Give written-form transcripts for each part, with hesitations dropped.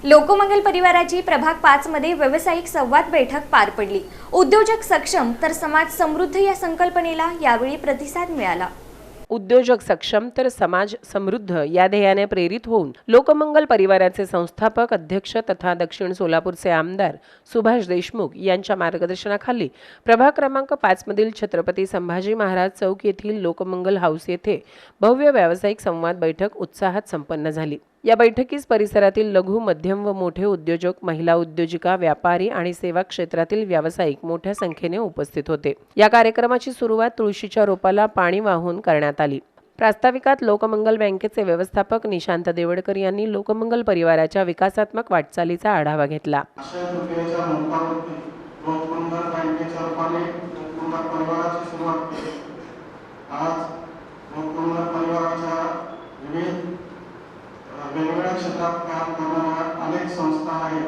लोकमंगल परिवाराची प्रभाग 5 मध्ये व्यावसायिक संवाद बैठक पार पडली। उद्योजक सक्षम तर समाज समृद्ध या संकल्पनेला यावेळी प्रतिसाद मिळाला। उद्योजक सक्षम तर समाज समृद्ध या ध्येयाने प्रेरित होऊन लोकमंगल परिवाराचे संस्थापक अध्यक्ष तथा दक्षिण सोलापूरचे आमदार सुभाष देशमुख यांच्या मार्गदर्शनाखाली प्रभाग क्रमांक 5 मधील छत्रपती संभाजी महाराज चौक येथील लोकमंगल हाऊस येथे भव्य व्यावसायिक संवाद बैठक उत्साहात संपन्न झाली। या बैठकीस परिसरातील लघु, मध्यम व मोठे उद्योजक, महिला उद्योजिका, व्यापारी आणि सेवा क्षेत्रातील व्यावसायिक मोठ्या संख्येने उपस्थित होते। या कार्यक्रमाची सुरुवात तुळशीच्या रोपाला पाणी वाहून करण्यात आली। प्रास्ताविकात लोकमंगल बँकेचे व्यवस्थापक निशांत देवडकर यांनी लोकमंगल परिवाराच्या विकासात्मक वाटचालीचा आढावा घेतला। वेगवेगळ्या क्षेत्रात काम करणाऱ्या अनेक संस्था आहेत,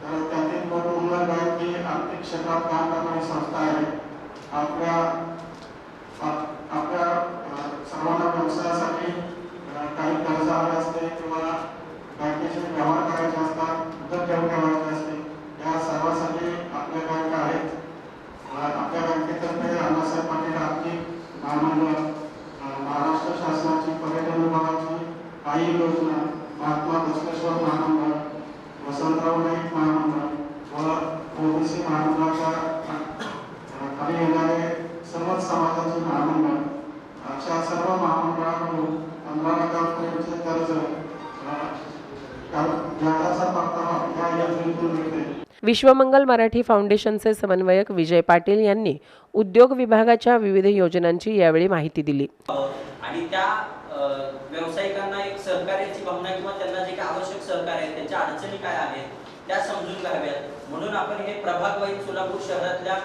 तर त्यातील लोकमंगल बँक ही आर्थिक क्षेत्रात काम करणारी संस्था आहे। आपल्या सर्वांना व्यवसायासाठी काही कर्ज हवे असते किंवा बँकेचे व्यवहार करायचे असतात, मुदत ठेव ठेवायची असते, या सर्वांसाठी आपल्या बँक आहेत। आपल्या बँकेतर्फे अण्णासाहेब पाटील आर्थिक महामंडळ, महाराष्ट्र शासनाची पर्यटन विभागाची काही योजना, महात्मा बसवेश्वर महामंडळ, वसंतराव नाईक महामंडळ व ओबीसी महामंडळाच्या खाली येणारे सर्व समाजाची महामंडळ, अशा सर्व महामंडळाकडून 15 लाखांपर्यंतचे कर्ज व्याजाचा परतावा या योजनेतून मिळते। विश्वमंगल मराठी फाउंडेशनचे समन्वयक विजय पाटील यांनी उद्योग विभागाच्या विविध योजनांची यावेळी माहिती दिली आणि त्या व्यावसायिकांना एक सहकार्याची भावना किंवा त्यांना जे काही आवश्यक सहकार्य आहे, त्यांच्या अडचणी काय आहेत त्या समजून घ्याव्यात म्हणून आपण हे प्रभाग वाईज सोलापूर शहरातल्या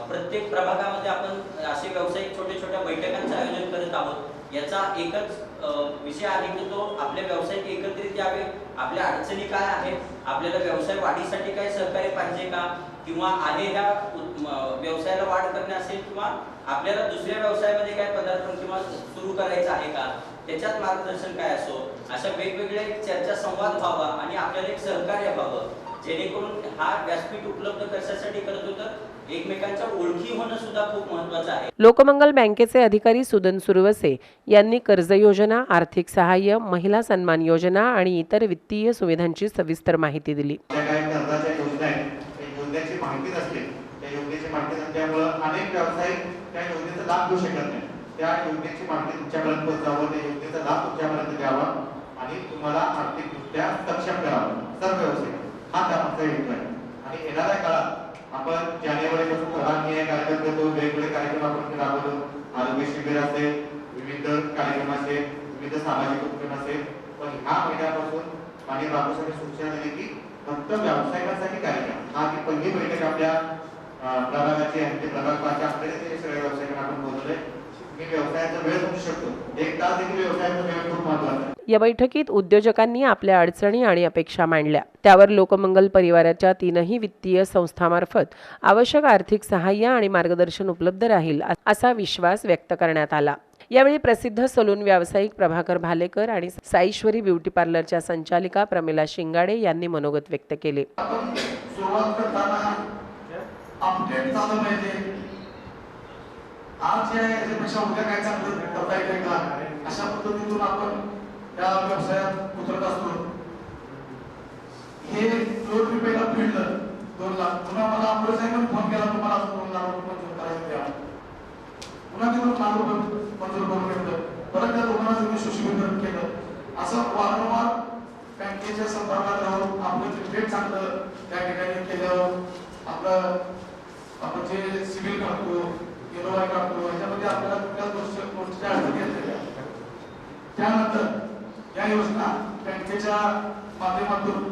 प्रत्येक प्रभागामध्ये आपण असे व्यावसायिक छोट्या बैठकांचं आयोजन करत आहोत। याचा एकच विषय आहे की तो आपले व्यावसायिक एकत्रित यावे, आपल्या अडचणी काय आहेत, आपल्याला व्यवसाय वाढीसाठी काय सहकार्य पाहिजे का, किंवा आलेल्या व्यवसायाला वाढ करणे असेल किंवा आपल्याला दुसऱ्या व्यवसायामध्ये काय पदार्पण किंवा सुरू करायचं आहे का, त्याच्यात मार्गदर्शन काय असो, अशा वेगवेगळे चर्चा संवाद व्हावा आणि आपल्याला एक सहकार्य व्हावं, जेणेकरून हा व्यासपीठ उपलब्ध कशासाठी करतो तर एकमेकांच्या ओळखी होणं सुद्धा खूप महत्त्वाचं आहे। लोकमंगल बँकेचे अधिकारी सुदन सुरवसे यांनी कर्ज योजना, आर्थिक सहाय्य, महिला सन्मान योजना आणि इतर वित्तीय सुविधांची सविस्तर माहिती दिली। योजनेची माहिती नसते, त्या योजनेची माहिती नसल्यामुळे अनेक व्यावसायिक त्या योजनेचा लाभ घेऊ शकत नाही। त्या योजनेची माहिती तुमच्यापर्यंत पोहोचावं, त्या योजनेचा लाभ तुमच्यापर्यंत द्यावा आणि तुम्हाला आर्थिकदृष्ट्या सक्षम करावं, सर्व व्यावसायिक हा त्यामागचा हेतू आहे। आणि येणाऱ्या काळात आपण जानेवारीपासून प्रधाननीय कार्यक्रम करतो, वेगवेगळे कार्यक्रम आपण राबवतो, आरोग्य शिबिर असेल, विविध कार्यक्रम असेल, विविध सामाजिक उपक्रम असेल, पण ह्या महिन्यापासून माननीय बापूसाहेब सूचना दिली की फक्त व्यावसायिकांसाठी कार्यक्रम हा ती पहिली बैठक आपल्या प्रभागाची आहे। ते प्रभाग 5 आपल्याला सगळ्या व्यावसायिकांना आपण बोलवलंय की व्यवसायाचा वेळ होऊ शकतो, 1 तास देखील व्यवसायाचा वेळ खूप महत्त्वाचा आहे। या बैठकीत उद्योजकांनी आपल्या अडचणी आणि अपेक्षा मांडल्या, त्यावर लोकमंगल परिवाराच्या 3ही वित्तीय संस्थांमार्फत आवश्यक आर्थिक सहाय्य आणि मार्गदर्शन उपलब्ध राहील असा विश्वास व्यक्त करण्यात आला। यावेळी प्रसिद्ध सलून व्यावसायिक प्रभाकर भालेकर आणि साईश्वरी ब्युटी पार्लरच्या संचालिका प्रमिला शिंगाडे यांनी मनोगत व्यक्त केले। आज याच्यापेक्षा उद्या काय चांगलं करता येईल का, अशा पद्धतीतून आपण या व्यवसायात उतरत असतो। हे 2 रुपयाला फिरलं 2 लाख, पुन्हा मला अमृतसाहेबांनी फोन केला, तुम्हाला 2 लाख रुपये मंजूर करायचे द्या, पुन्हा ते 2 लाख रुपये मंजूर करून घेतलं, परत त्या दोघांना तुम्ही सुशोभीकरण केलं। असं वारंवार बँकेच्या संपर्कात राहून आपलं क्रिकेट चांगलं त्या ठिकाणी केलं, आपण जे सिव्हिल करतो, एनओआय करतो, याच्यामध्ये आपल्याला कुठल्या गोष्टीच्या अडचणी येतात। त्यानंतर या योजना बँकेच्या माध्यमातून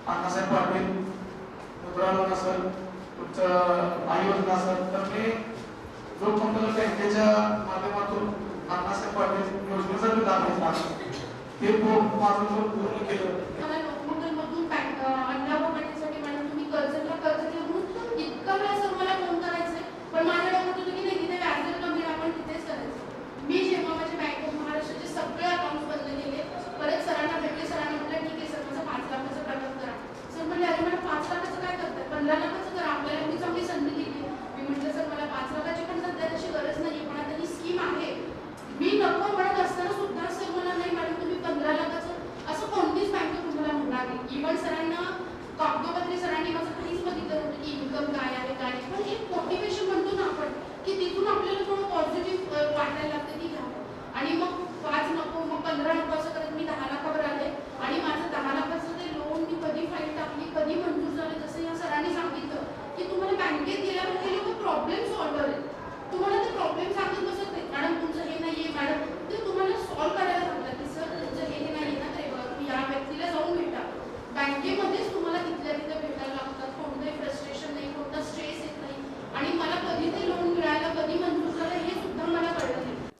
अण्णासाहेब पाटील मुद्रा लोन असेल, तुमचं आई योजना असेल, तर मी लोकमंगल बँकेच्या माध्यमातून अण्णासाहेब पाटील योजनेचा मी लाभ घेतला, ते माझं पूर्ण केलं। पण माझ्या डोक्यात होतं की नाही तिथे व्याजदर कमी आपण तिथेच करायचं। मी जेव्हा माझ्या बँकेत महाराष्ट्राचे सगळे अकाउंट बंद केले, परत सरांना भेटले, सरांना म्हटलं ठीक आहे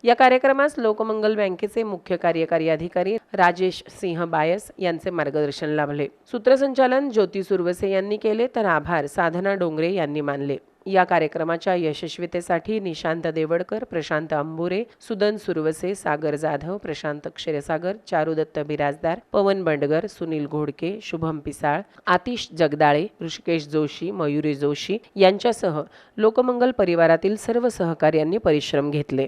या कार्यक्रमास लोकमंगल बँकेचे मुख्य कार्यकारी अधिकारी राजेश सिंह बायस यांचे मार्गदर्शन लाभले. सूत्रसंचालन ज्योती सुरवसे यांनी केले तर आभार साधना डोंगरे यांनी मानले. या कार्यक्रमाच्या यशस्वीतेसाठी निशांत देवडकर, प्रशांत अंबुरे, सुदन सुरवसे, सागर जाधव, प्रशांत क्षीरसागर, चारुदत्त बिराजदार, पवन बंडगर, सुनील घोडके, शुभम पिसाळ, आतिश जगदाळे, ऋषिकेश जोशी, मयुरी जोशी यांच्यासह लोकमंगल परिवारातील सर्व सहकार्यांनी परिश्रम घेतले.